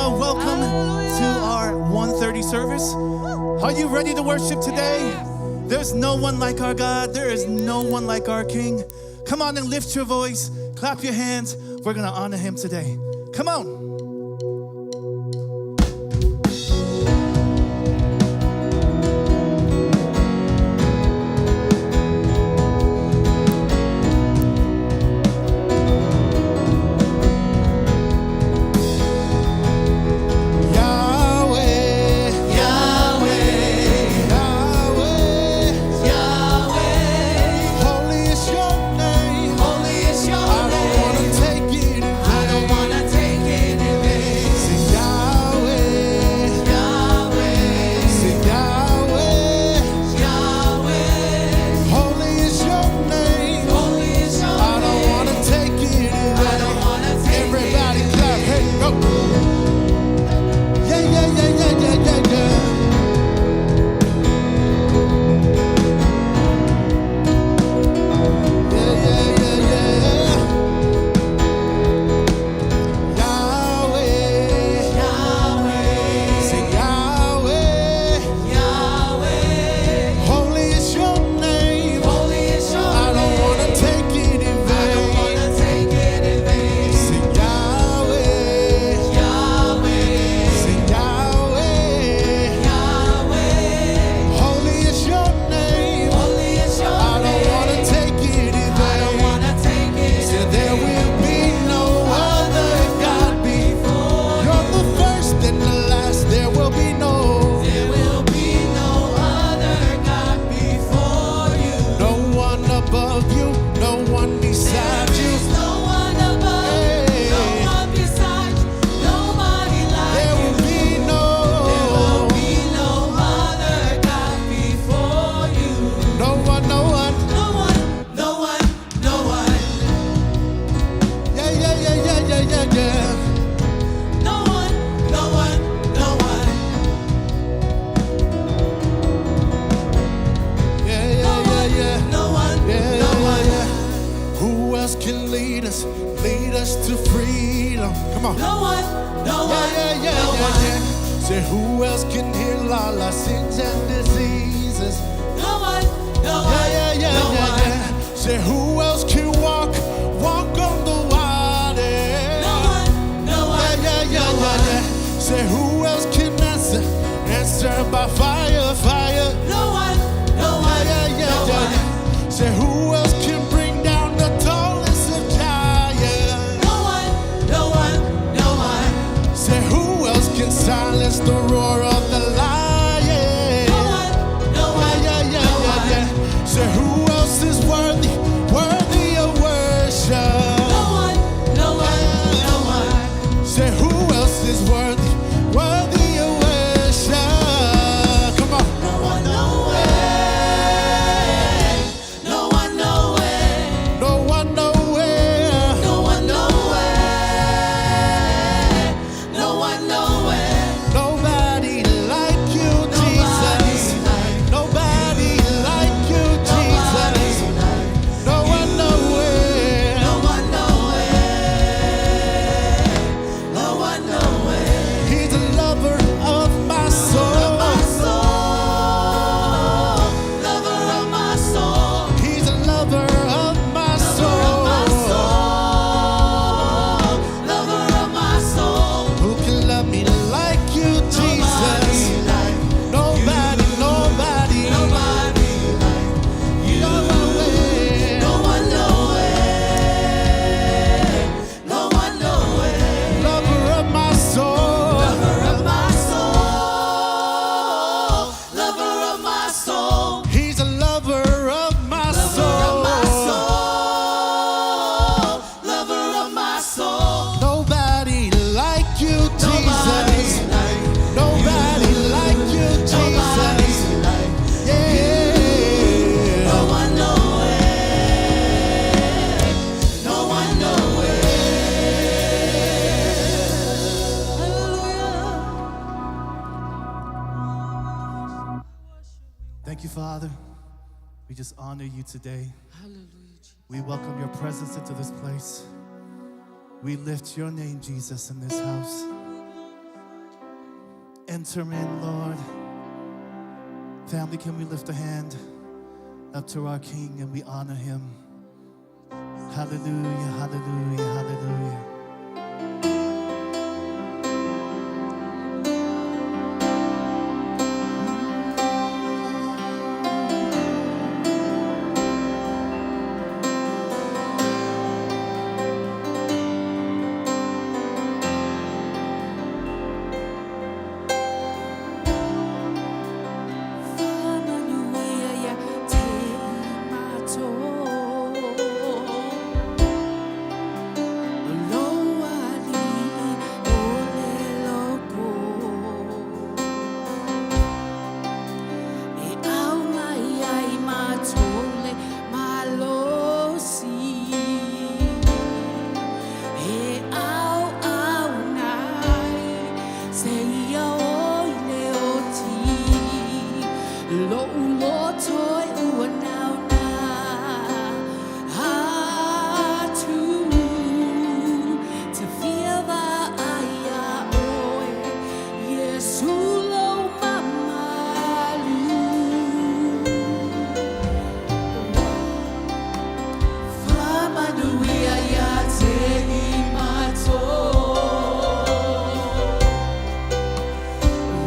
Samoa. Welcome to our 1:30 service. Are you ready to worship today? There's no one like our God. There is no one like our King. Come on and lift your voice. Clap your hands. We're going to honor him today. Come on. Lead us to freedom. Come on. No one. Say, who else can heal all our sins and diseases? No one. Say, who else can walk on the water? No one. Say, who else can answer by fire? No one. Say, who else can bring down the tallest of giants? No one. Say, who else can silence the roar of the lion? No one. Say, who else is worthy of worship? No one. Say, who else is worthy of worship? Come on. No one, no way. No one, no way. No one nowhere. No one, no way. No one, no way. Nobody like you, Jesus. Nobody like you, Jesus. No one nowhere. No one, no way. No one, no way. He's the lover of my soul. My soul, lover of my soul. He's the lover of my soul. Lover of my soul. Who can love me like you, Jesus? Nobody. Nobody like you. No one, no way. No one, no way. Lover of my soul. Lover of my soul. Lover of my soul. He's a lover of my soul. Lover of my soul. Nobody like you, Jesus. Nobody like you, Jesus. Yeah. No one, no way. No one, no way. Hallelujah. Thank you, Father. We just honor you today. Hallelujah. We welcome your presence into this place. We lift your name, Jesus, in this house. enter in, Lord. Family, can we lift a hand up to our King and we honor him? Hallelujah, hallelujah, hallelujah.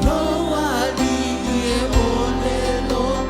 Lo ali e ole lo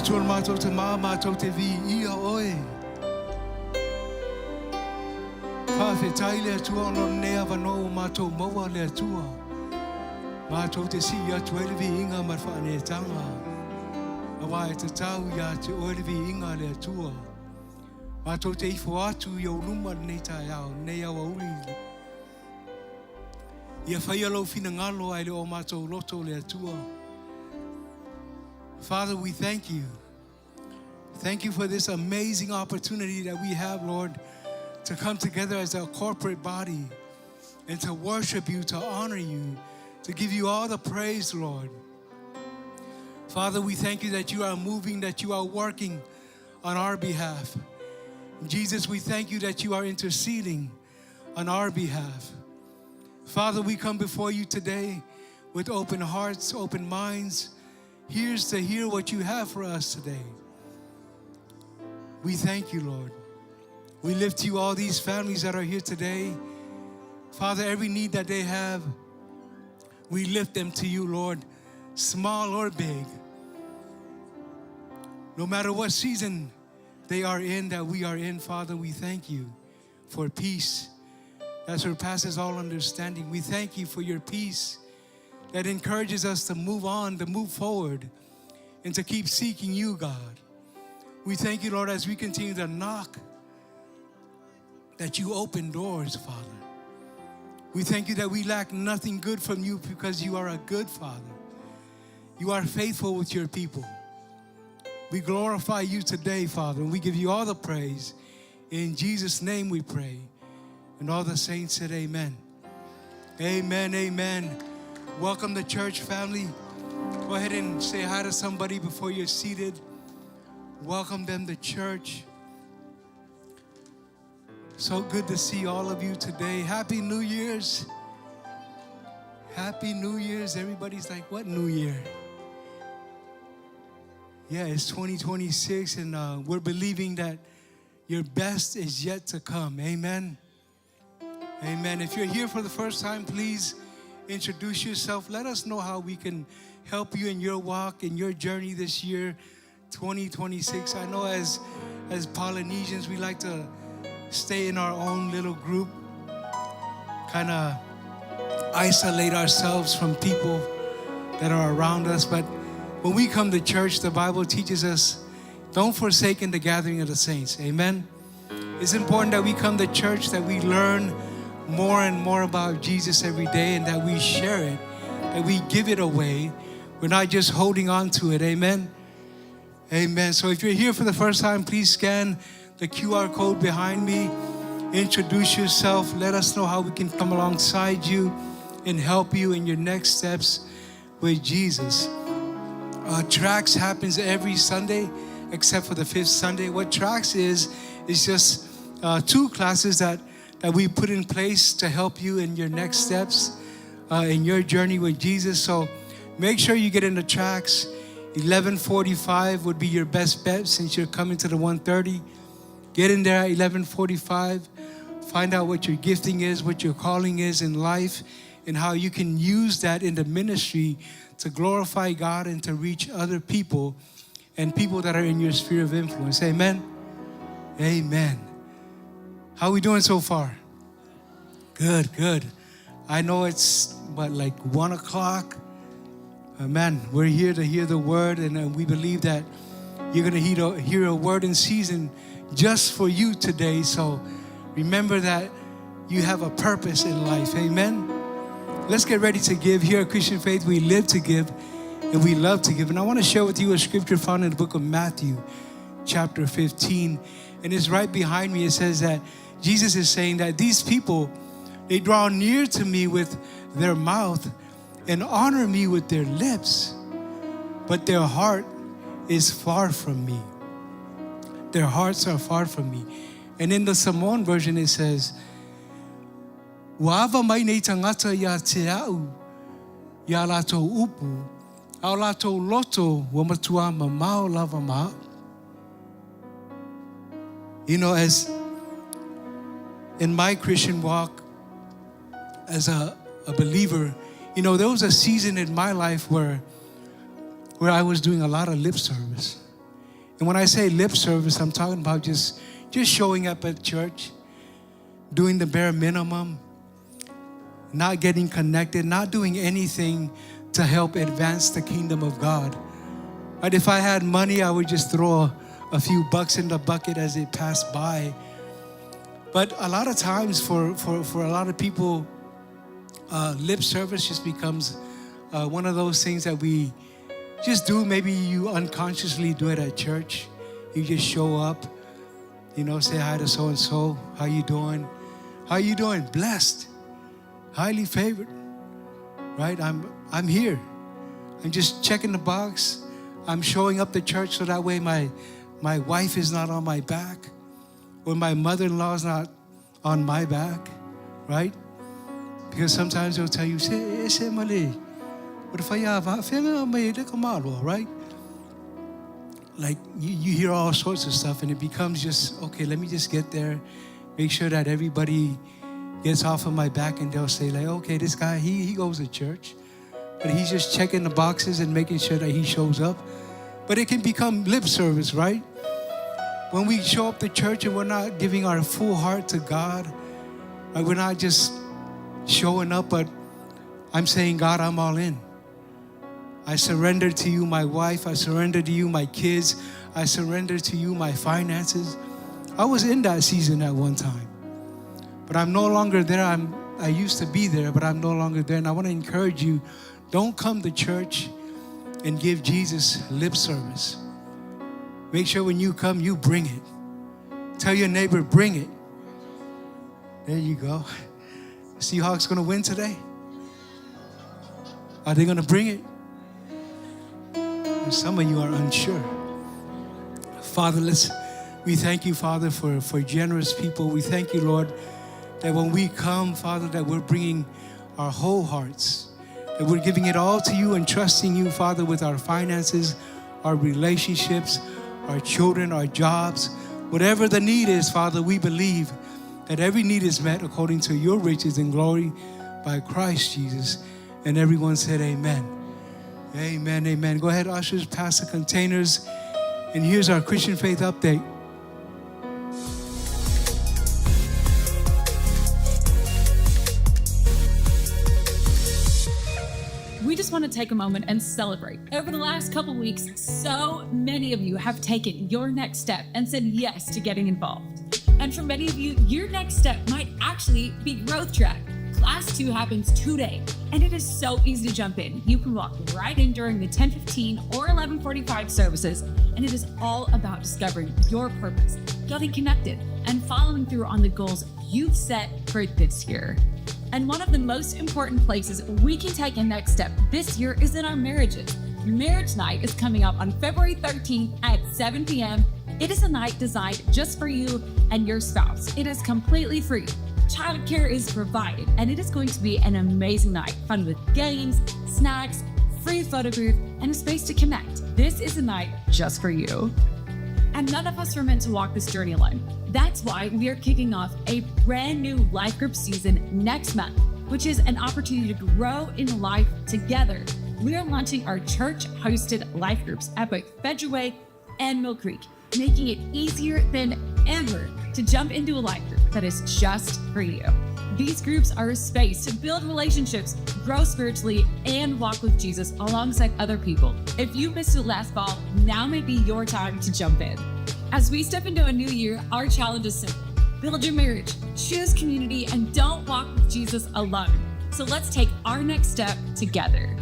chua mātou te mā, mātou te vi ia oe. Whawhetai lea tua ono nea wano o mātou maua lea tua. Mātou te si atu ele vi inga mar whaane tanga. Awa e te tau ia te oele vi inga lea tua. Mātou te ifo atu i au luma nei tai au, nei au auli. Ia whai alau whina ngalo ai le o mātou loto lea tua. Father, we thank you. Thank you for this amazing opportunity that we have, Lord, to come together as a corporate body and to worship you, to honor you, to give you all the praise, Lord. Father, we thank you that you are moving, that you are working on our behalf. Jesus, we thank you that you are interceding on our behalf. Father, we come before you today with open hearts, open minds, ears to hear what you have for us today. We thank you, Lord. We lift to you all these families that are here today. Father, every need that they have, we lift them to you, Lord, small or big. No matter what season they are in, that we are in, Father, we thank you for peace that surpasses all understanding. We thank you for your peace that encourages us to move on, to move forward, and to keep seeking you, God. We thank you, Lord, as we continue to knock, that you open doors, Father. We thank you that we lack nothing good from you because you are a good Father. You are faithful with your people. We glorify you today, Father, and we give you all the praise. In Jesus' name we pray. And all the saints said amen. Amen, amen. Welcome to church, family. Go ahead and say hi to somebody before you're seated. Welcome them to church. So good to see all of you today. Happy New Year's. Happy New Year's. Everybody's like, what New Year? Yeah, it's 2026, and we're believing that your best is yet to come. Amen. Amen. If you're here for the first time, please introduce yourself. Let us know how we can help you in your walk, in your journey this year, 2026. I know as Polynesians, we like to stay in our own little group, kind of isolate ourselves from people that are around us. But when we come to church, the Bible teaches us, don't forsake the gathering of the saints. Amen. It's important that we come to church, that we learn more and more about Jesus every day, and that we share it, that we give it away. We're not just holding on to it. Amen. Amen. So if you're here for the first time, please scan the QR code behind me. Introduce yourself. Let us know how we can come alongside you and help you in your next steps with Jesus. Tracks happens every Sunday except for the fifth Sunday. What Tracks is just 2 classes that we put in place to help you in your next steps in your journey with Jesus. So make sure you get into Tracks. 11:45 would be your best bet since you're coming to the 1:30. Get in there at 11:45. Find out what your gifting is, what your calling is in life, and how you can use that in the ministry to glorify God and to reach other people and people that are in your sphere of influence. Amen? Amen. How are we doing so far? Good, good. I know it's, like 1 o'clock. Man, we're here to hear the word, and we believe that you're going to hear a word in season just for you today. So remember that you have a purpose in life. Amen? Let's get ready to give. Here at Christian Faith, we live to give and we love to give. And I want to share with you a scripture found in the book of Matthew, chapter 15. And it's right behind me. It says that Jesus is saying that these people, they draw near to me with their mouth and honor me with their lips, but their heart is far from me. Their hearts are far from me. And in the Samoan version, it says, Wa'ava mai nei tangata ia te au, ia lātou upu, au lātou loto wa matua ma mao lava ma. You know, as in my Christian walk, as a believer, you know, there was a season in my life where I was doing a lot of lip service. And when I say lip service, I'm talking about just showing up at church, doing the bare minimum, not getting connected, not doing anything to help advance the kingdom of God. But if I had money, I would just throw a few bucks in the bucket as it passed by. But a lot of times for a lot of people, lip service just becomes one of those things that we just do. Maybe you unconsciously do it at church. You just show up, say hi to so-and-so. How you doing? How you doing? Blessed, highly favored, right? I'm here. I'm just checking the box. I'm showing up to church so that way my wife is not on my back, or my mother-in-law is not on my back, right? Because sometimes they'll tell you, right? Like you hear all sorts of stuff, and it becomes just, okay, let me just get there, make sure that everybody gets off of my back, and they'll say like, okay, this guy, he goes to church, but he's just checking the boxes and making sure that he shows up. But it can become lip service, right? When we show up to church and we're not giving our full heart to God, like we're not just showing up, but I'm saying, God, I'm all in. I surrender to you my wife. I surrender to you my kids. I surrender to you my finances. I was in that season at one time, but I'm no longer there. I used to be there, but I'm no longer there. And I want to encourage you, don't come to church and give Jesus lip service. Make sure when you come, you bring it. Tell your neighbor, bring it. There you go. Seahawks going to win today? Are they going to bring it? Some of you are unsure. Father, we thank you, Father, for generous people. We thank you, Lord, that when we come, Father, that we're bringing our whole hearts, that we're giving it all to you and trusting you, Father, with our finances, our relationships, our children, our jobs. Whatever the need is, Father, we believe that every need is met according to your riches and glory by Christ Jesus. And everyone said amen. Amen, amen. Go ahead, ushers, pass the containers. And here's our Christian Faith update. We just want to take a moment and celebrate. Over the last couple weeks, so many of you have taken your next step and said yes to getting involved. And for many of you, your next step might actually be Growth Track. Class 2 happens today, and it is so easy to jump in. You can walk right in during the 10:15 or 11:45 services, and it is all about discovering your purpose, getting connected, and following through on the goals you've set for this year. And one of the most important places we can take a next step this year is in our marriages. Marriage Night is coming up on February 13th at 7 p.m. It is a night designed just for you and your spouse. It is completely free. Childcare is provided, and it is going to be an amazing night, fun with games, snacks, free photo booth, and a space to connect. This is a night just for you. And none of us were meant to walk this journey alone. That's why we are kicking off a brand new life group season next month, which is an opportunity to grow in life together. We are launching our church-hosted life groups at both Federal and Mill Creek, making it easier than ever to jump into a life group that is just for you. These groups are a space to build relationships, grow spiritually, and walk with Jesus alongside other people. If you missed it last fall, now may be your time to jump in. As we step into a new year, our challenge is simple. Build your marriage, choose community, and don't walk with Jesus alone. So let's take our next step together.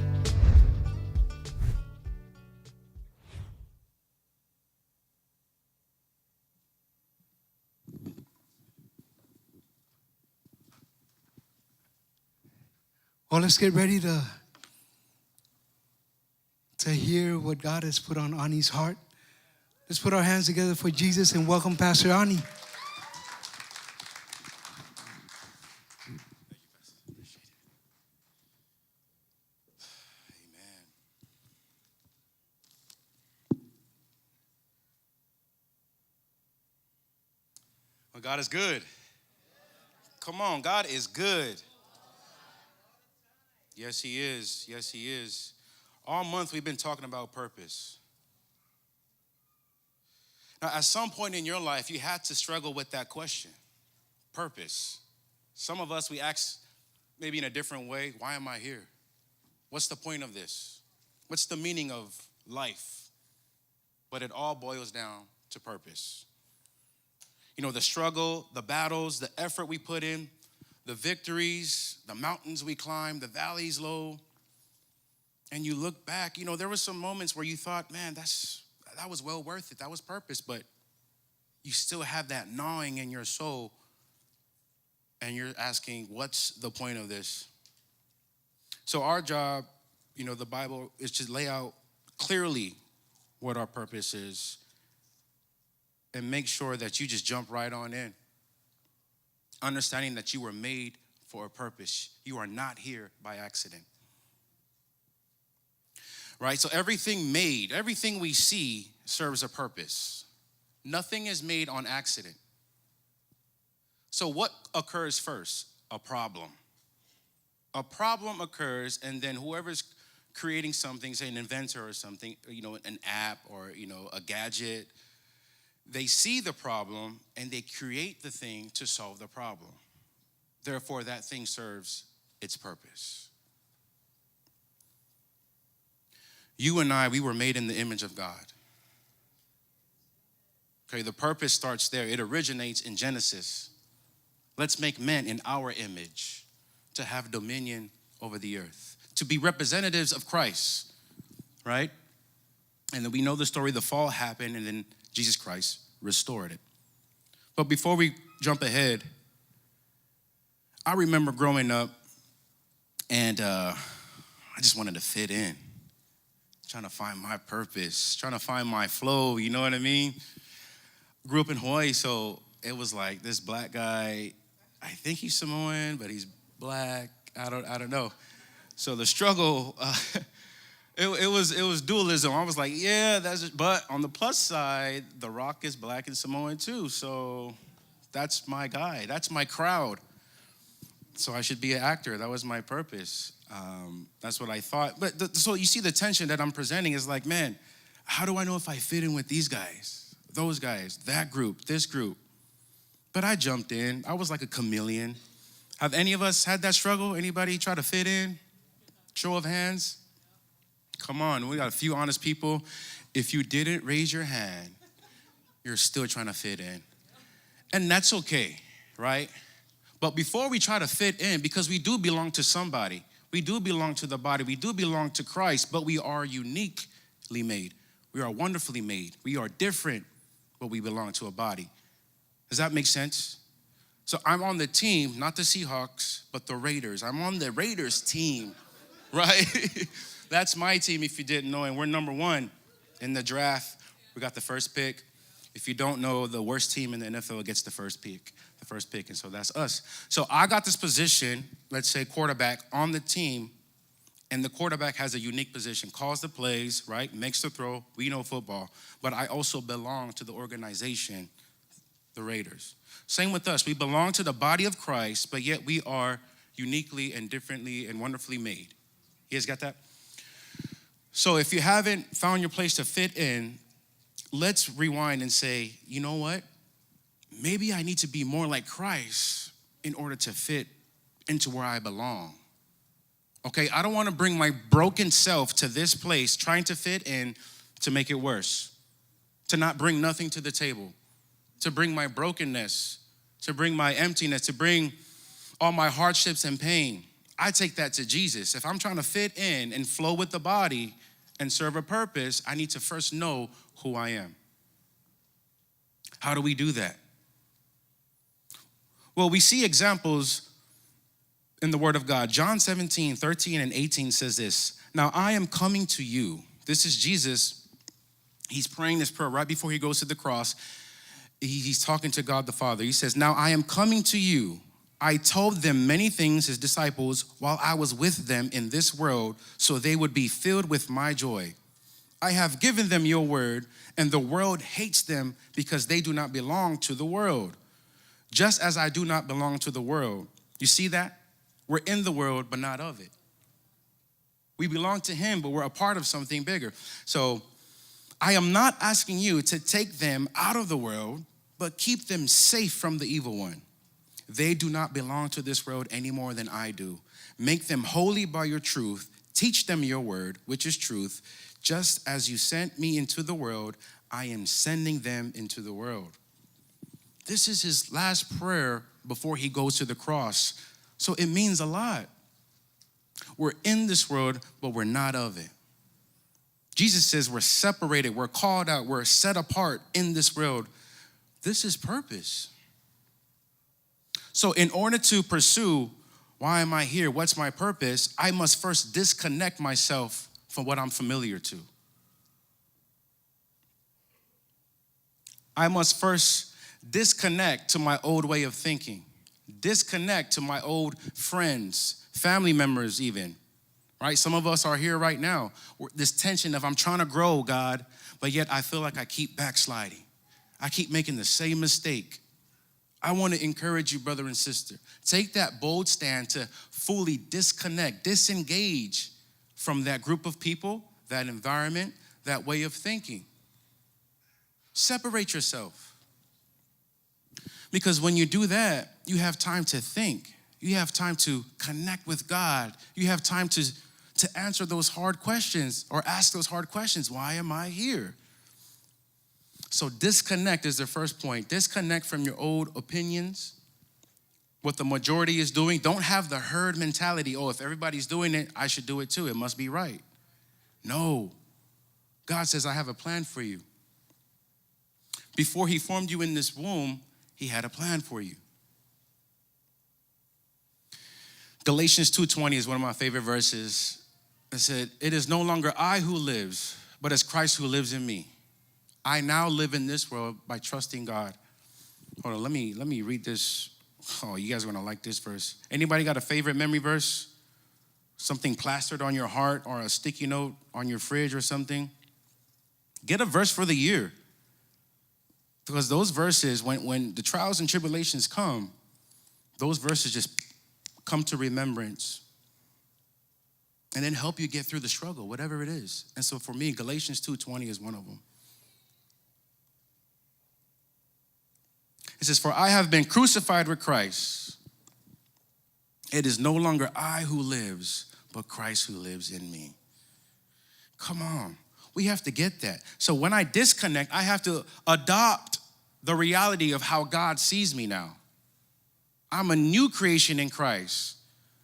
Well, let's get ready to hear what God has put on Ani's heart. Let's put our hands together for Jesus and welcome Pastor Ani. Well, God is good. Come on, God is good. Yes, he is. Yes, he is. All month we've been talking about purpose. Now, at some point in your life, you had to struggle with that question, purpose. Some of us, we ask maybe in a different way, why am I here? What's the point of this? What's the meaning of life? But it all boils down to purpose. You know, the struggle, the battles, the effort we put in, the victories, the mountains we climb, the valleys low. And you look back, you know, there were some moments where you thought, man, that was well worth it. That was purpose. But you still have that gnawing in your soul. And you're asking, what's the point of this? So our job, you know, the Bible is to lay out clearly what our purpose is and make sure that you just jump right on in. Understanding that you were made for a purpose. You are not here by accident. Right? So everything we see serves a purpose. Nothing is made on accident. So what occurs first? A problem. A problem occurs, and then whoever's creating something, say an inventor or something, you know, an app or, you know, a gadget, they see the problem and they create the thing to solve the problem. Therefore, that thing serves its purpose. You and I, we were made in the image of God. Okay, the purpose starts there. It originates in Genesis. Let's make men in our image to have dominion over the earth, to be representatives of Christ, right? And then we know the story, the fall happened, and then Jesus Christ restored it. But before we jump ahead, I remember growing up, and I just wanted to fit in, trying to find my purpose, trying to find my flow, you know what I mean? Grew up in Hawaii, so it was like this black guy, I think he's Samoan, but he's black, I don't know. So the struggle, it was dualism. I was like, yeah, that's it. But on the plus side, The Rock is black and Samoan too. So that's my guy. That's my crowd. So I should be an actor. That was my purpose. That's what I thought. But so you see the tension that I'm presenting is like, man, how do I know if I fit in with these guys, those guys, that group, this group? But I jumped in. I was like a chameleon. Have any of us had that struggle? Anybody try to fit in? Show of hands. Come on, we got a few honest people. If you didn't raise your hand, you're still trying to fit in. And that's okay, right? But before we try to fit in, because we do belong to somebody, we do belong to the body, we do belong to Christ, but we are uniquely made. We are wonderfully made. We are different, but we belong to a body. Does that make sense? So I'm on the team, not the Seahawks, but the Raiders. I'm on the Raiders team, right? That's my team if you didn't know, and we're number 1 in the draft. We got the first pick. If you don't know, the worst team in the NFL gets the first pick, and so that's us. So I got this position, let's say quarterback, on the team, and the quarterback has a unique position, calls the plays, right, makes the throw. We know football, but I also belong to the organization, the Raiders. Same with us. We belong to the body of Christ, but yet we are uniquely and differently and wonderfully made. You guys got that? So if you haven't found your place to fit in, let's rewind and say, you know what? Maybe I need to be more like Christ in order to fit into where I belong. Okay, I don't want to bring my broken self to this place trying to fit in to make it worse, to not bring nothing to the table, to bring my brokenness, to bring my emptiness, to bring all my hardships and pain. I take that to Jesus. If I'm trying to fit in and flow with the body and serve a purpose, I need to first know who I am. How do we do that? Well, we see examples in the Word of God. John 17:13-18 says this. Now I am coming to you. This is Jesus. He's praying this prayer right before he goes to the cross. He's talking to God the Father. He says, now I am coming to you. I told them many things, his disciples, while I was with them in this world, so they would be filled with my joy. I have given them your word, and the world hates them because they do not belong to the world, just as I do not belong to the world. You see that? We're in the world, but not of it. We belong to him, but we're a part of something bigger. So I am not asking you to take them out of the world, but keep them safe from the evil one. They do not belong to this world any more than I do. Make them holy by your truth. Teach them your word, which is truth. Just as you sent me into the world, I am sending them into the world. This is his last prayer before he goes to the cross. So it means a lot. We're in this world, but we're not of it. Jesus says we're separated, we're called out, we're set apart in this world. This is purpose. So in order to pursue, why am I here? What's my purpose? I must first disconnect myself from what I'm familiar to. I must first disconnect to my old way of thinking, disconnect to my old friends, family members even, right? Some of us are here right now. This tension of I'm trying to grow, God, but yet I feel like I keep backsliding. I keep making the same mistake. I want to encourage you, brother and sister. Take that bold stand to fully disconnect, disengage from that group of people, that environment, that way of thinking. Separate yourself. Because when you do that, you have time to think. You have time to connect with God. You have time to answer those hard questions or ask those hard questions. Why am I here? So disconnect is the first point. Disconnect from your old opinions, what the majority is doing. Don't have the herd mentality. Oh, if everybody's doing it, I should do it too. It must be right. No. God says, I have a plan for you. Before he formed you in this womb, he had a plan for you. Galatians 2:20 is one of my favorite verses. It said, it is no longer I who lives, but it's Christ who lives in me. I now live in this world by trusting God. Hold on, let me read this. Oh, you guys are gonna like this verse. Anybody got a favorite memory verse? Something plastered on your heart or a sticky note on your fridge or something? Get a verse for the year. Because those verses, when the trials and tribulations come, those verses just come to remembrance and then help you get through the struggle, whatever it is. And so for me, Galatians 2:20 is one of them. It says, for I have been crucified with Christ. It is no longer I who lives, but Christ who lives in me. Come on. We have to get that. So when I disconnect, I have to adopt the reality of how God sees me now. I'm a new creation in Christ.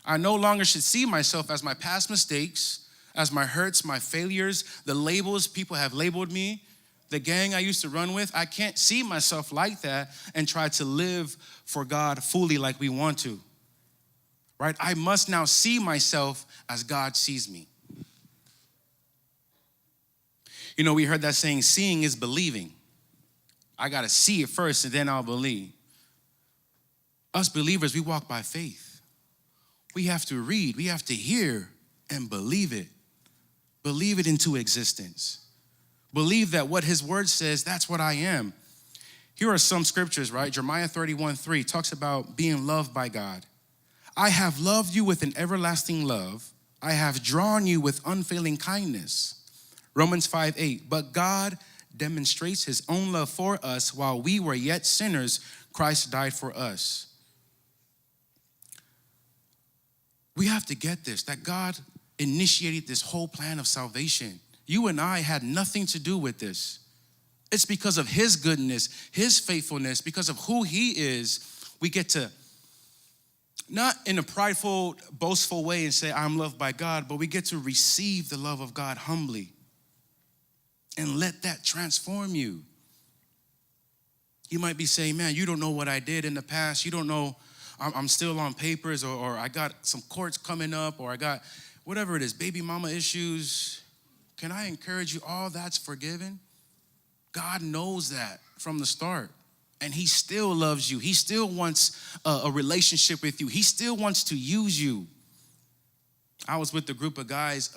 I no longer should see myself as my past mistakes, as my hurts, my failures, the labels people have labeled me, the gang I used to run with. I can't see myself like that and try to live for God fully like we want to, right? I must now see myself as God sees me. You know, we heard that saying, seeing is believing. I got to see it first and then I'll believe. Us believers, we walk by faith. We have to read, we have to hear and believe it. Believe it into existence. Believe that what his word says, that's what I am. Here are some scriptures, right? Jeremiah 31:3 talks about being loved by God. I have loved you with an everlasting love. I have drawn you with unfailing kindness. Romans 5:8, but God demonstrates his own love for us while we were yet sinners, Christ died for us. We have to get this, that God initiated this whole plan of salvation. You and I had nothing to do with this. It's because of his goodness, his faithfulness, because of who he is, we get to, not in a prideful, boastful way and say, I'm loved by God, but we get to receive the love of God humbly and let that transform you. You might be saying, man, you don't know what I did in the past. You don't know, I'm still on papers, or I got some courts coming up, or I got whatever it is, baby mama issues. Can I encourage you, all that's forgiven? God knows that from the start, and he still loves you. He still wants a relationship with you. He still wants to use you. I was with a group of guys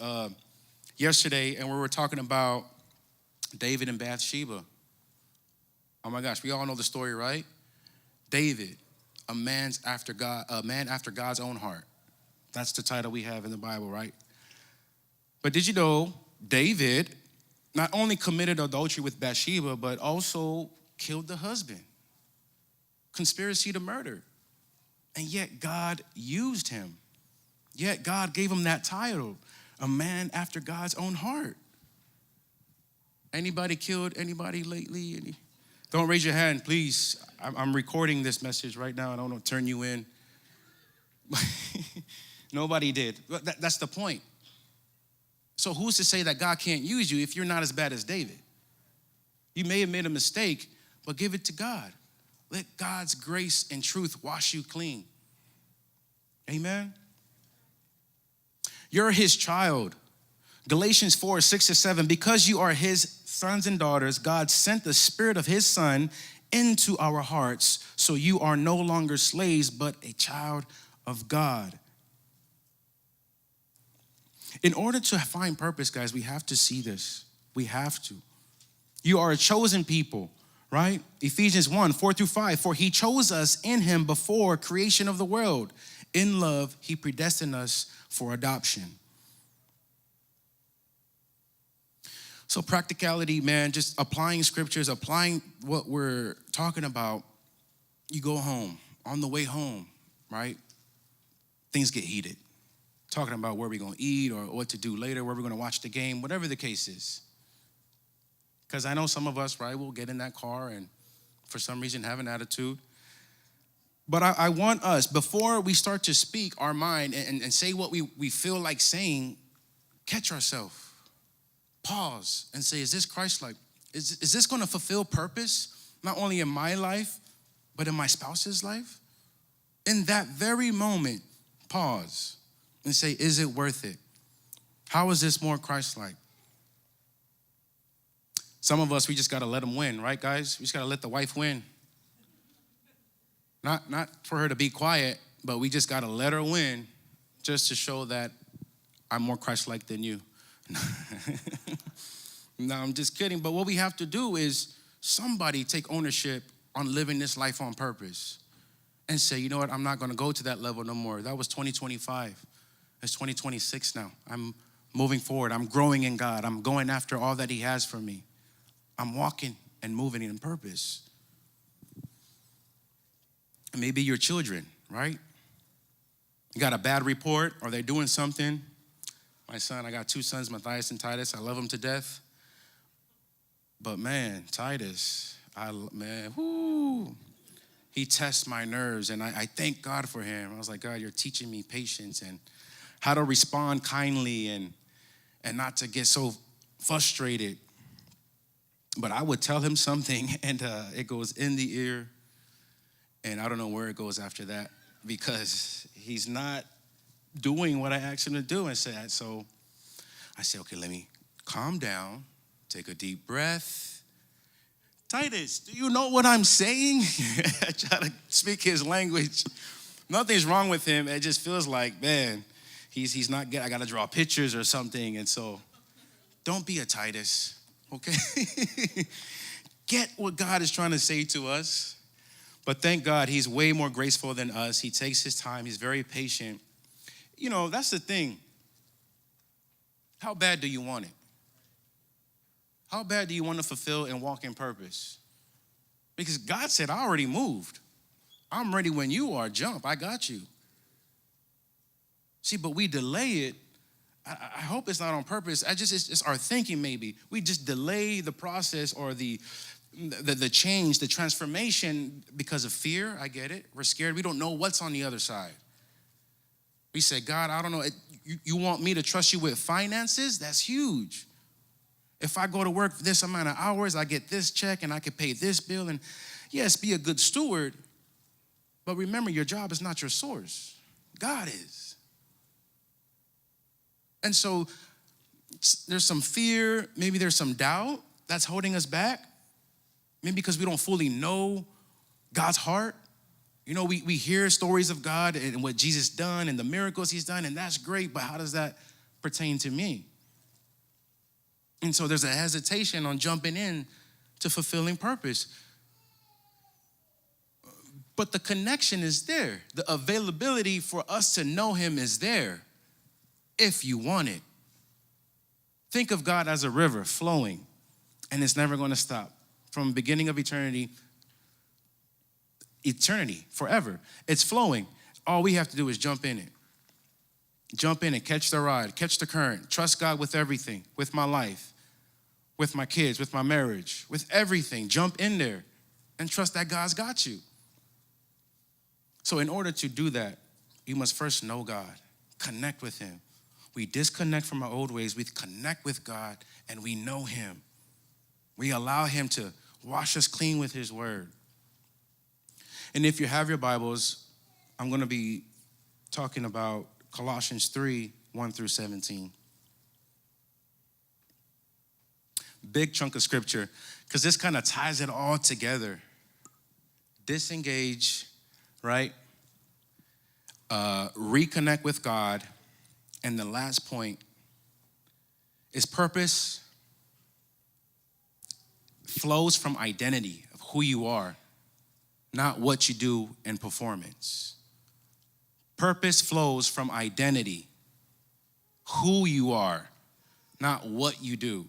yesterday, and we were talking about David and Bathsheba. Oh my gosh, we all know the story, right? David, a man after God's own heart. That's the title we have in the Bible, right? But did you know David not only committed adultery with Bathsheba, but also killed the husband. Conspiracy to murder. And yet God used him. Yet God gave him that title, a man after God's own heart. Anybody killed anybody lately? Don't raise your hand, please. I'm recording this message right now. I don't want to turn you in. Nobody did. That's the point. So who's to say that God can't use you if you're not as bad as David? You may have made a mistake, but give it to God. Let God's grace and truth wash you clean. Amen? You're his child. Galatians 4:6-7, because you are his sons and daughters, God sent the spirit of his son into our hearts, so you are no longer slaves, but a child of God. In order to find purpose, guys, we have to see this. We have to. You are a chosen people, right? Ephesians 1:4-5, for he chose us in him before creation of the world. In love, he predestined us for adoption. So practicality, man, just applying scriptures, applying what we're talking about. You go home. On the way home, right? Things get heated. Talking about where we're going to eat or what to do later, where we're going to watch the game, whatever the case is. Because I know some of us, right, will get in that car and for some reason have an attitude. But I want us, before we start to speak our mind and say what we feel like saying, catch ourselves. Pause and say, is this Christ-like? Is this going to fulfill purpose, not only in my life, but in my spouse's life? In that very moment, pause and say, is it worth it? How is this more Christ-like? Some of us, we just got to let them win, right, guys? We just got to let the wife win. Not for her to be quiet, but we just got to let her win just to show that I'm more Christ-like than you. No, I'm just kidding. But what we have to do is somebody take ownership on living this life on purpose and say, you know what, I'm not going to go to that level no more. That was 2025. It's 2026 now. I'm moving forward. I'm growing in God. I'm going after all that he has for me. I'm walking and moving in purpose. Maybe your children, right? You got a bad report or they're doing something. My son, I got 2 sons, Matthias and Titus. I love them to death. But man, Titus, he tests my nerves, and I thank God for him. I was like, God, you're teaching me patience and how to respond kindly and not to get so frustrated. But I would tell him something, and it goes in the ear, and I don't know where it goes after that because he's not doing what I asked him to do. And so I said, okay, let me calm down, take a deep breath. Titus, do you know what I'm saying? I try to speak his language. Nothing's wrong with him. It just feels like, man, he's not good. I got to draw pictures or something. And so don't be a Titus, okay? Get what God is trying to say to us. But thank God he's way more graceful than us. He takes his time. He's very patient. You know, that's the thing. How bad do you want it? How bad do you want to fulfill and walk in purpose? Because God said, I already moved. I'm ready when you are. Jump. I got you. See, but we delay it. I hope it's not on purpose. It's our thinking maybe. We just delay the process or the change, the transformation because of fear. I get it. We're scared. We don't know what's on the other side. We say, God, I don't know. You want me to trust you with finances? That's huge. If I go to work for this amount of hours, I get this check and I can pay this bill. And yes, be a good steward. But remember, your job is not your source. God is. And so there's some fear. Maybe there's some doubt that's holding us back. Maybe because we don't fully know God's heart. You know, we hear stories of God and what Jesus done and the miracles he's done, and that's great, but how does that pertain to me? And so there's a hesitation on jumping in to fulfilling purpose. But the connection is there. The availability for us to know him is there if you want it. Think of God as a river flowing, and it's never going to stop. From beginning of eternity, forever. It's flowing. All we have to do is jump in it. Jump in and catch the ride, catch the current. Trust God with everything, with my life, with my kids, with my marriage, with everything. Jump in there and trust that God's got you. So in order to do that, you must first know God, connect with him. We disconnect from our old ways. We connect with God and we know him. We allow him to wash us clean with his word. And if you have your Bibles, I'm going to be talking about Colossians 3, 1 through 17. Big chunk of scripture, because this kind of ties it all together. Disengage, right? Reconnect with God. And the last point is purpose flows from identity of who you are, not what you do in performance. Purpose flows from identity, who you are, not what you do.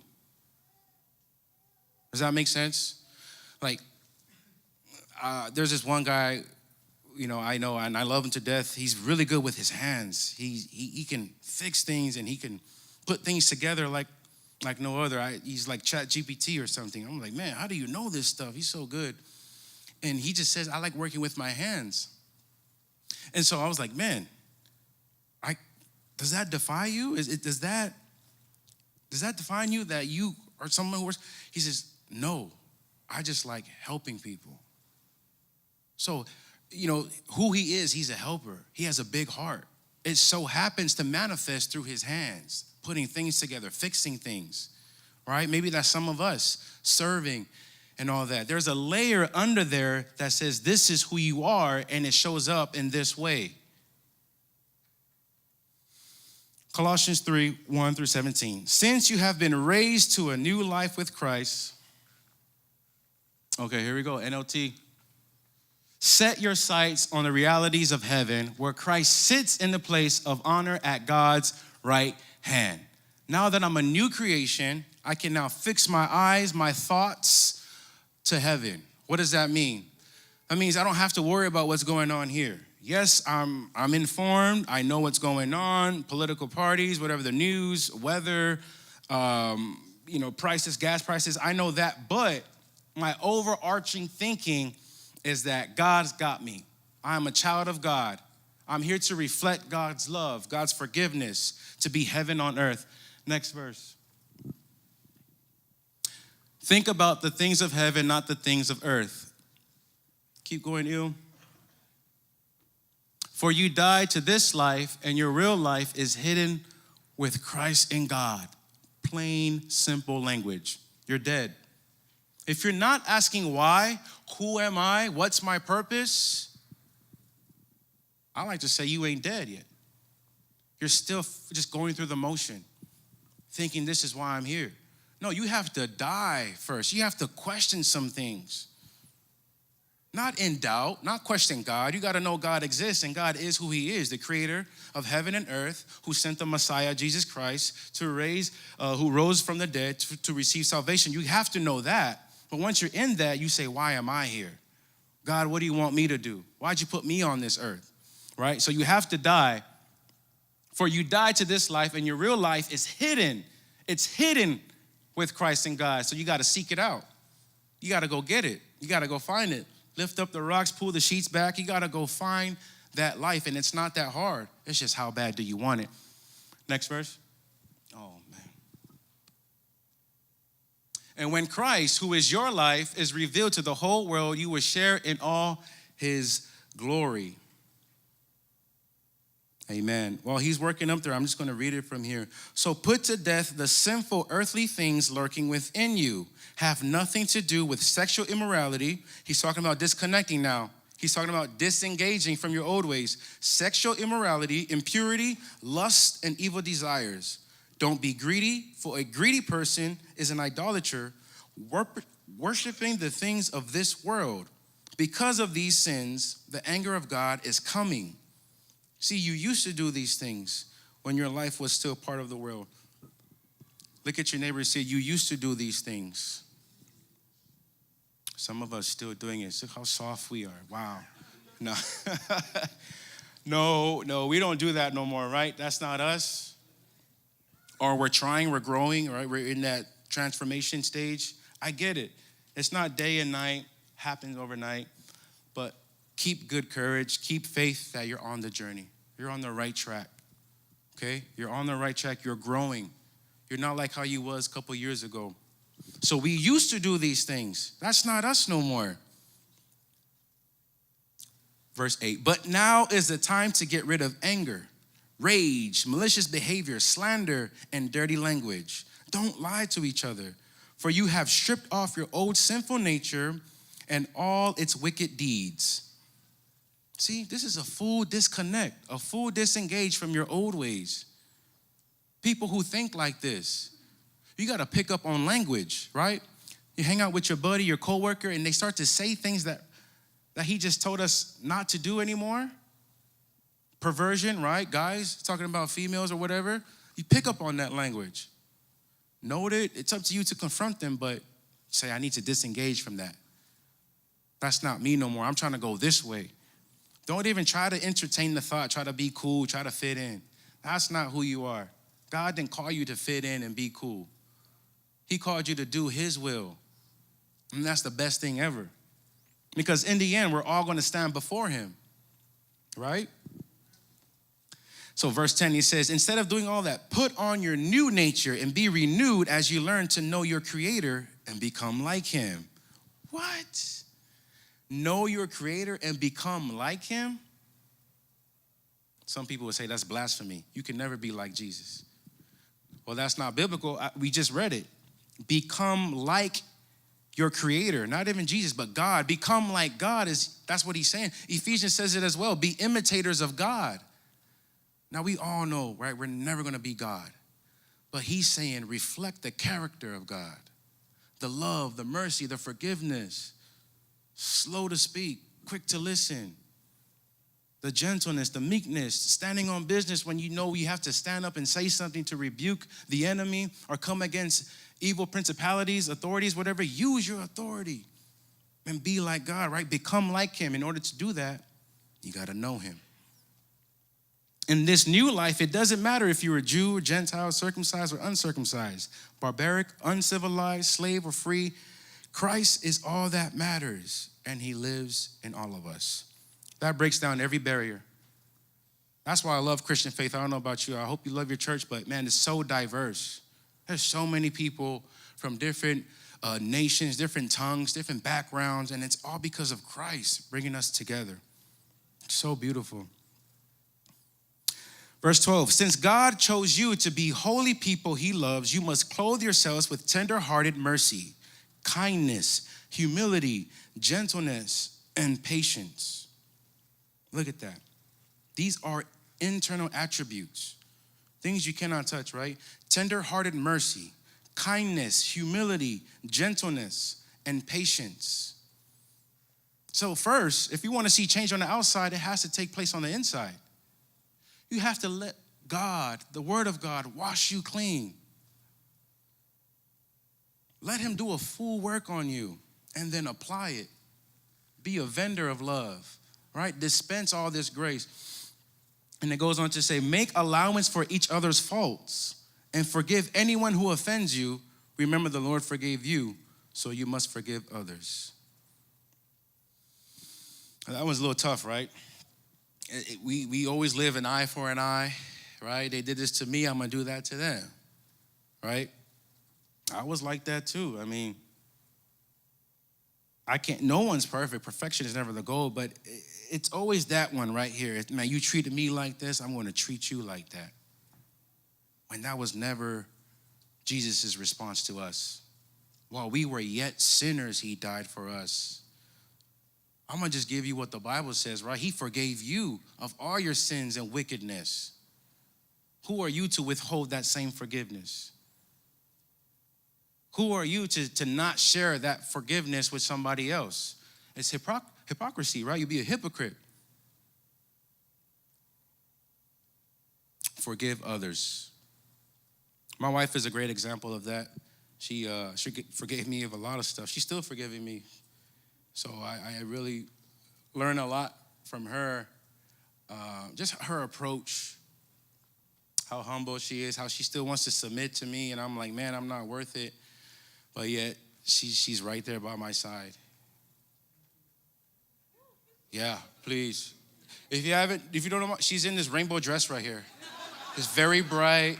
Does that make sense? Like, there's this one guy, I know, and I love him to death. He's really good with his hands. He can fix things and he can put things together like no other. He's like ChatGPT or something. I'm like, man, how do you know this stuff? He's so good. And he just says, I like working with my hands. And so I was like, man, does that defy you? Does that define you that you are someone who works? He says, no, I just like helping people. So, who he is, he's a helper. He has a big heart. It so happens to manifest through his hands, putting things together, fixing things, right? Maybe that's some of us, serving and all that. There's a layer under there that says this is who you are, and it shows up in this way. Colossians 3, 1 through 17. Since you have been raised to a new life with Christ. Okay, here we go, NLT. Set your sights on the realities of heaven, where Christ sits in the place of honor at God's right hand. Now that I'm a new creation, I can now fix my eyes, my thoughts to heaven. What does that mean? That means I don't have to worry about what's going on here. Yes, I'm informed. I know what's going on, political parties, whatever the news, weather, prices, gas prices. I know that, but my overarching thinking is that God's got me. I'm a child of God. I'm here to reflect God's love, God's forgiveness, to be heaven on earth. Next verse. Think about the things of heaven, not the things of earth. Keep going, you. For you died to this life, and your real life is hidden with Christ in God. Plain, simple language. You're dead. If you're not asking why, who am I, what's my purpose, I like to say you ain't dead yet. You're still just going through the motion, thinking this is why I'm here. No, you have to die first. You have to question some things. Not in doubt, not question God. You got to know God exists, and God is who he is, the creator of heaven and earth, who sent the Messiah, Jesus Christ, who rose from the dead to receive salvation. You have to know that. But once you're in that, you say, why am I here? God, what do you want me to do? Why'd you put me on this earth? Right? So you have to die. For you died to this life, and your real life is hidden. It's hidden with Christ and God. So you got to seek it out. You got to go get it. You got to go find it. Lift up the rocks, pull the sheets back. You got to go find that life, and it's not that hard. It's just how bad do you want it? Next verse. Oh, man. And when Christ, who is your life, is revealed to the whole world, you will share in all his glory. Amen. While he's working up there, I'm just going to read it from here. So put to death the sinful earthly things lurking within you. Have nothing to do with sexual immorality. He's talking about disconnecting now. He's talking about disengaging from your old ways. Sexual immorality, impurity, lust, and evil desires. Don't be greedy, for a greedy person is an idolater, worshiping the things of this world. Because of these sins, the anger of God is coming. See, you used to do these things when your life was still part of the world. Look at your neighbor and say, you used to do these things. Some of us still doing it. Look how soft we are. Wow. No. No, we don't do that no more, right? That's not us. Or we're trying, we're growing, right? We're in that transformation stage. I get it. It's not day and night, happens overnight. But keep good courage. Keep faith that you're on the journey. You're on the right track, okay? You're on the right track. You're growing. You're not like how you was a couple years ago. So we used to do these things. That's not us no more. Verse 8, but now is the time to get rid of anger, rage, malicious behavior, slander, and dirty language. Don't lie to each other, for you have stripped off your old sinful nature and all its wicked deeds. See, this is a full disconnect, a full disengage from your old ways. People who think like this, you got to pick up on language, right? You hang out with your buddy, your coworker, and they start to say things that he just told us not to do anymore. Perversion, right? Guys talking about females or whatever. You pick up on that language. Note it. It's up to you to confront them, but say, I need to disengage from that. That's not me no more. I'm trying to go this way. Don't even try to entertain the thought, try to be cool, try to fit in. That's not who you are. God didn't call you to fit in and be cool. He called you to do his will. And that's the best thing ever. Because in the end, we're all going to stand before him, right? So verse 10, he says, instead of doing all that, put on your new nature and be renewed as you learn to know your creator and become like him. What? Know your creator and become like him? Some people would say that's blasphemy. You can never be like Jesus. Well, that's not biblical. We just read it. Become like your creator, not even Jesus, but God. Become like God, that's what he's saying. Ephesians says it as well. Be imitators of God. Now we all know, right? We're never going to be God. But he's saying reflect the character of God. The love, the mercy, the forgiveness. Slow to speak, quick to listen. The gentleness, the meekness, standing on business when you know you have to stand up and say something to rebuke the enemy or come against evil principalities, authorities, whatever. Use your authority and be like God, right? Become like him. In order to do that, you got to know him. In this new life, it doesn't matter if you're a Jew or Gentile, circumcised or uncircumcised, barbaric, uncivilized, slave or free. Christ is all that matters, and he lives in all of us. That breaks down every barrier. That's why I love Christian faith. I don't know about you. I hope you love your church, but man, it's so diverse. There's so many people from different nations, different tongues, different backgrounds, and it's all because of Christ bringing us together. So beautiful. Verse 12, since God chose you to be holy people he loves, you must clothe yourselves with tender-hearted mercy, kindness, humility, gentleness, and patience. Look at that. These are internal attributes, things you cannot touch, right? Tender-hearted mercy, kindness, humility, gentleness, and patience. So first, if you want to see change on the outside, it has to take place on the inside. You have to let God, the word of God, wash you clean. Let him do a full work on you and then apply it. Be a vendor of love, right? Dispense all this grace. And it goes on to say, make allowance for each other's faults and forgive anyone who offends you. Remember, the Lord forgave you, so you must forgive others. That was a little tough, right? We always live an eye for an eye, right? They did this to me, I'm going to do that to them, right? I was like that too. I mean, no one's perfect. Perfection is never the goal, but it's always that one right here. Man, you treated me like this, I'm going to treat you like that. When that was never Jesus' response to us. While we were yet sinners, he died for us. I'm going to just give you what the Bible says, right? He forgave you of all your sins and wickedness. Who are you to withhold that same forgiveness? Who are you to not share that forgiveness with somebody else? It's hypocrisy, right? You'd be a hypocrite. Forgive others. My wife is a great example of that. She forgave me of a lot of stuff. She's still forgiving me. So I really learn a lot from her. Just her approach, how humble she is, how she still wants to submit to me. And I'm like, man, I'm not worth it. But yet, she's right there by my side. Yeah, please. If you don't know, she's in this rainbow dress right here. It's very bright.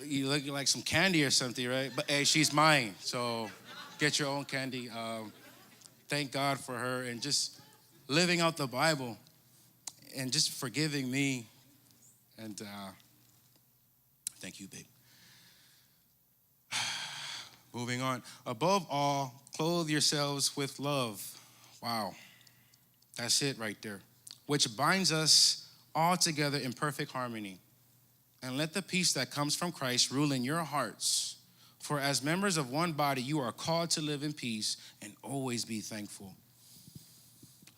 You look like some candy or something, right? But hey, she's mine, so get your own candy. Thank God for her and just living out the Bible and just forgiving me. And thank you, babe. Moving on. Above all, clothe yourselves with love. Wow. That's it right there. Which binds us all together in perfect harmony. And let the peace that comes from Christ rule in your hearts. For as members of one body, you are called to live in peace and always be thankful.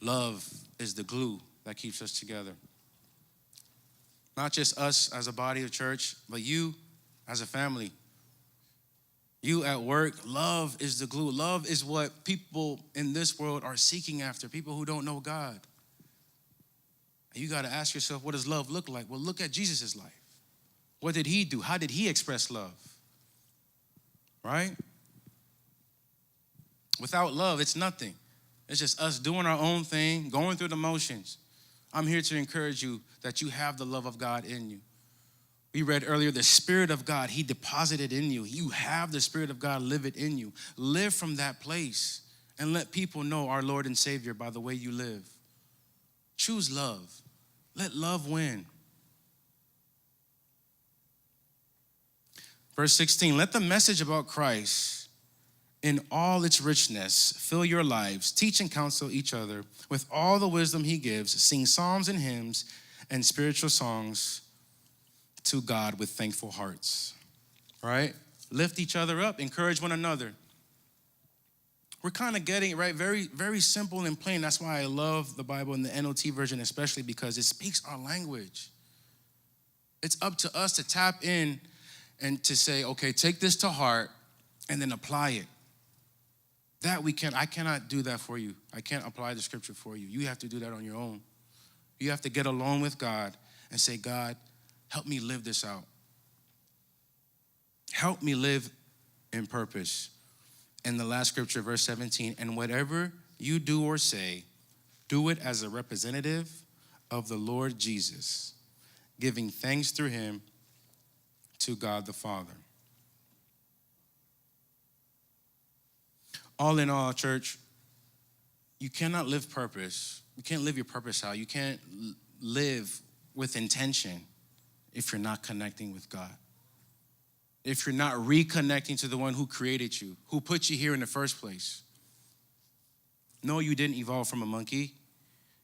Love is the glue that keeps us together. Not just us as a body of church, but you as a family. You at work, love is the glue. Love is what people in this world are seeking after, people who don't know God. And you got to ask yourself, what does love look like? Well, look at Jesus' life. What did he do? How did he express love? Right? Without love, it's nothing. It's just us doing our own thing, going through the motions. I'm here to encourage you that you have the love of God in you. We read earlier, the Spirit of God, he deposited in you. You have the Spirit of God live it in you. Live from that place and let people know our Lord and Savior by the way you live. Choose love. Let love win. Verse 16, let the message about Christ in all its richness fill your lives. Teach and counsel each other with all the wisdom he gives. Sing psalms and hymns and spiritual songs to God with thankful hearts. Right? Lift each other up. Encourage one another. We're kind of getting it right, very, very simple and plain. That's why I love the Bible in the NLT version especially, because it speaks our language. It's up to us to tap in and to say, okay, take this to heart and then apply it. That we can. I cannot do that for you. I can't apply the scripture for you. You have to do that on your own. You have to get alone with God and say, God, help me live this out. Help me live in purpose. And the last scripture, verse 17, and whatever you do or say, do it as a representative of the Lord Jesus, giving thanks through him to God the Father. All in all, church, you cannot live purpose. You can't live your purpose out. You can't live with intention if you're not connecting with God. If you're not reconnecting to the one who created you, who put you here in the first place. No, you didn't evolve from a monkey.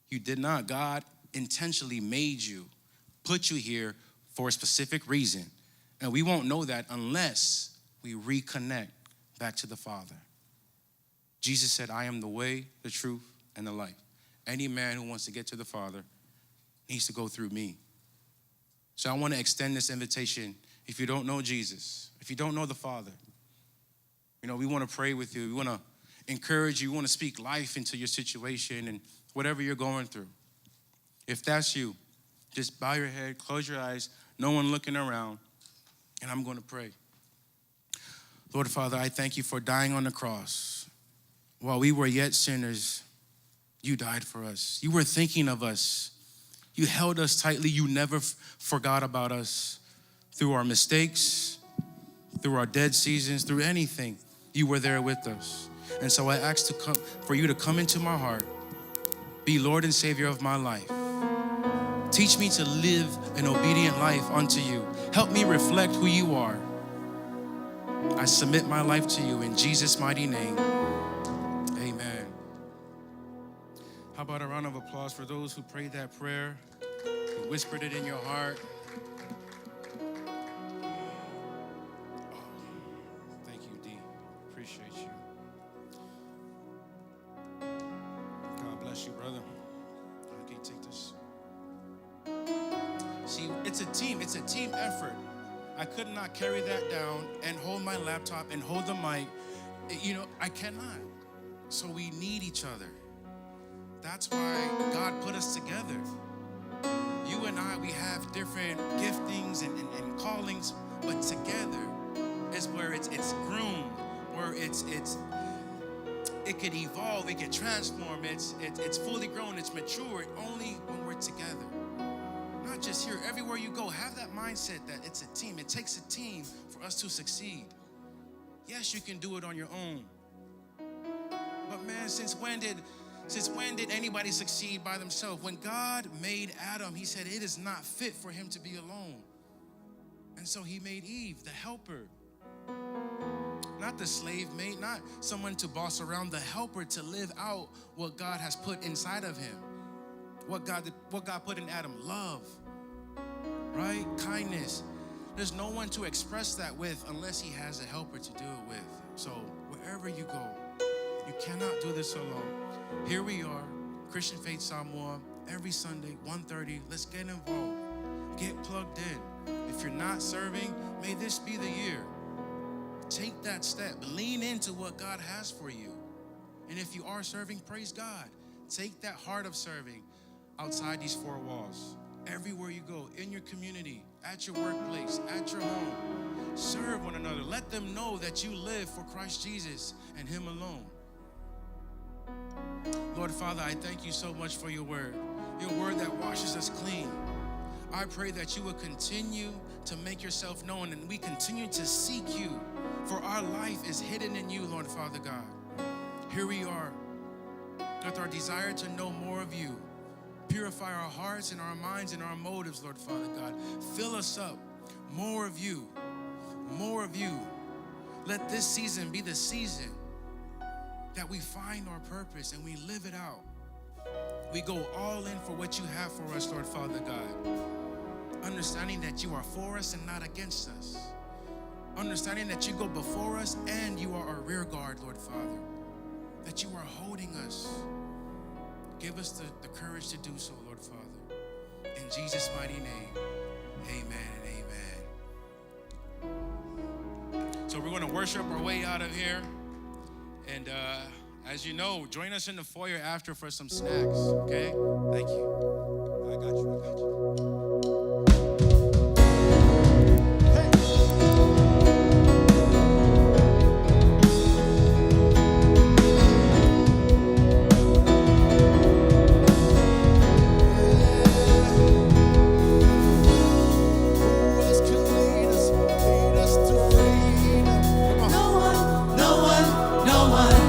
You did not. God intentionally made you, put you here for a specific reason. And we won't know that unless we reconnect back to the Father. Jesus said, I am the way, the truth, and the life. Any man who wants to get to the Father needs to go through me. So I want to extend this invitation. If you don't know Jesus, if you don't know the Father, we want to pray with you. We want to encourage you. We want to speak life into your situation and whatever you're going through. If that's you, just bow your head, close your eyes, no one looking around. And I'm going to pray. Lord Father, I thank you for dying on the cross. While we were yet sinners, you died for us. You were thinking of us. You held us tightly. You never forgot about us. Through our mistakes, through our dead seasons, through anything, you were there with us. And so I ask for you to come into my heart, be Lord and Savior of my life. Teach me to live an obedient life unto you. Help me reflect who you are. I submit my life to you in Jesus' mighty name. Amen. How about a round of applause for those who prayed that prayer, who whispered it in your heart. Thank you, D. Appreciate you. God bless you, brother. Okay, take this. See, it's a team effort. I could not carry that down and hold my laptop and hold the mic. I cannot. So we need each other. That's why God put us together. You and I, we have different giftings and callings, but together is where it's groomed, where it could evolve, it could transform, it's fully grown, it's mature only when we're together. Not just here, everywhere you go, have that mindset that it's a team. It takes a team for us to succeed. Yes, you can do it on your own. But man, since when did anybody succeed by themselves? When God made Adam, he said it is not fit for him to be alone. And so he made Eve, the helper. Not the slave mate, not someone to boss around, the helper to live out what God has put inside of him. What God put in Adam, love, right? Kindness. There's no one to express that with unless he has a helper to do it with. So wherever you go, you cannot do this alone. Here we are, Christian Faith Samoa, every Sunday, 1:30. Let's get involved. Get plugged in. If you're not serving, may this be the year. Take that step. Lean into what God has for you. And if you are serving, praise God. Take that heart of serving outside these four walls. Everywhere you go, in your community, at your workplace, at your home, serve one another. Let them know that you live for Christ Jesus and him alone. Lord Father, I thank you so much for your word that washes us clean. I pray that you will continue to make yourself known and we continue to seek you, for our life is hidden in you, Lord Father God. Here we are with our desire to know more of you. Purify our hearts and our minds and our motives, Lord Father God. Fill us up. More of you. More of you. Let this season be the season that we find our purpose and we live it out. We go all in for what you have for us, Lord Father God. Understanding that you are for us and not against us. Understanding that you go before us and you are our rear guard, Lord Father. That you are holding us. Give us the courage to do so, Lord Father. In Jesus' mighty name, amen and amen. So we're going to worship our way out of here. And as you know, join us in the foyer after for some snacks, okay? Thank you. I got you. No one